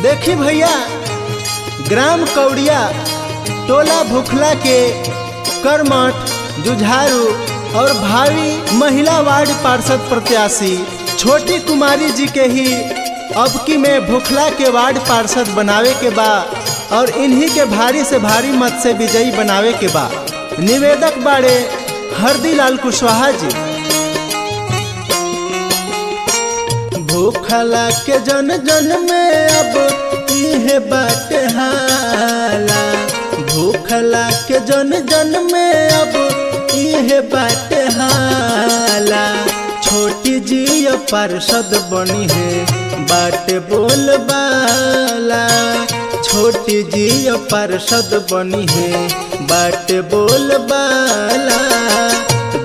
देखी भैया, ग्राम कौड़िया टोला भुखला के कर्मठ, जुझारू और भावी महिला वार्ड पार्षद प्रत्याशी छोटी कुमारी जी के ही अबकी में भुखला के वार्ड पार्षद बनावे के बा और इन्हीं के भारी से भारी मत से विजयी बनावे के बा। निवेदक बाड़े हरदीलाल कुशवाहा जी। भूखला के जन जन में अब इहे बाटे हाला, भूखला के जन जन में अब इहे बाटे हाला। छोटी जी पार्षद बनी है बाटे बोल बाला, छोटी जी पार्षद बनी है बाटे बोल बाला।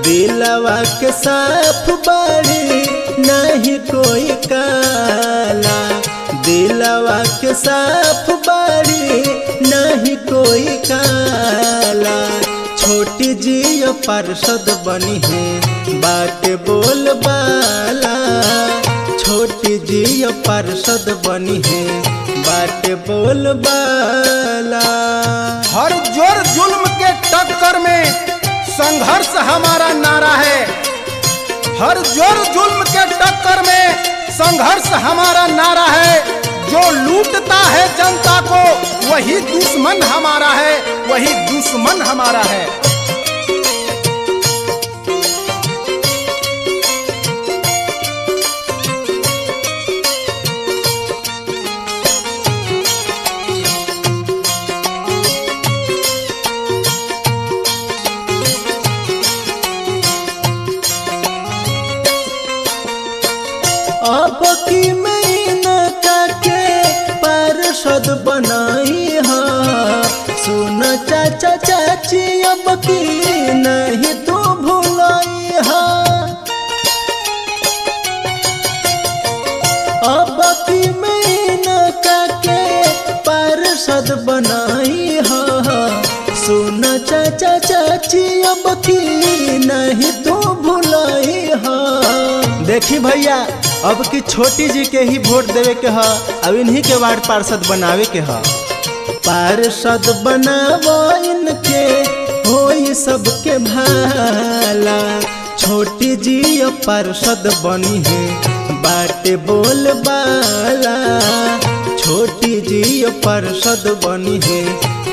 दिलवा के साफ बाड़ी नहीं कोई काला, दिलवा के साफ बाड़ी नहीं कोई काला। छोटी जी पार्षद बनी है बाटे बोल बाला, छोटी जी पार्षद बनी है बाटे बोल बाला। हर जोर जुल्म के टक्कर में संघर्ष हमारा नारा है, हर जोर जुल्म के टक्कर में संघर्ष हमारा नारा है। जो लूटता है जनता को वही दुश्मन हमारा है, वही दुश्मन हमारा है। अब की महीना के पार्षद बनाई हा, सुन चाचा चाची अब की नहीं तो भुलाई हा। अब की महीना के पार्षद बनाई हा, सुन चाचा चाची अब की नहीं तो भुलाई हा। देखी भैया, अब की छोटी जी के ही वोट देवे के ह, अब इन्हीं के वार्ड पार्षद बनावे के ह। पार्षद बनावो इनके होई सबके भाला। छोटी जी पार्षद बनी है बाटे बोल बाला, छोटी जी पार्षद बनी है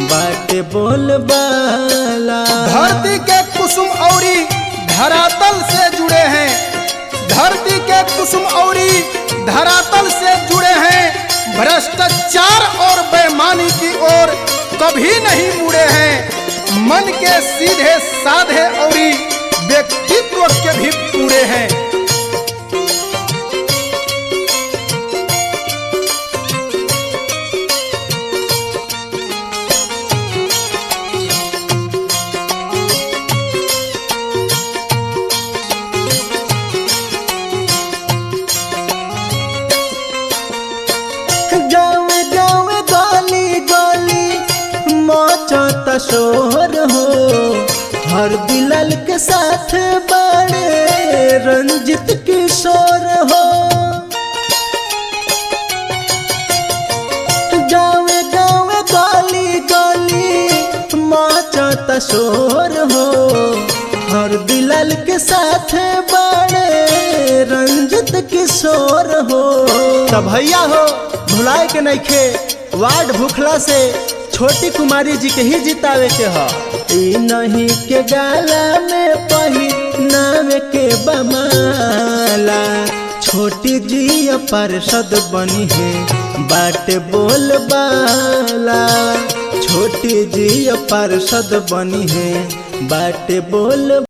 बाटे बोल बाला। धरती के कुसुम औरी धरातल से जुड़े हैं, धरती के कुसुम औरी धरातल से जुड़े हैं। भ्रष्टाचार और बेईमानी की ओर कभी नहीं मुड़े हैं। मन के सीधे साधे औरी व्यक्तित्व के भी पूरे हैं। शोर हो हरदीलाल के साथ बड़े रंजित किशोर हो। गाँव गाँव गली गली मचाता शोर हो, हरदीलाल के साथ बड़े रंजित किशोर हो। तब भैया हो भुलाए के नइखे, वार्ड भुखला से छोटी कुमारी जी के ही जितावे के ह। नहीं के गाला में पही नाम के बमाला। छोटी जी पार्षद बनी है बाटे बोल बाला, छोटी जी पार्षद बनी है बाटे बोल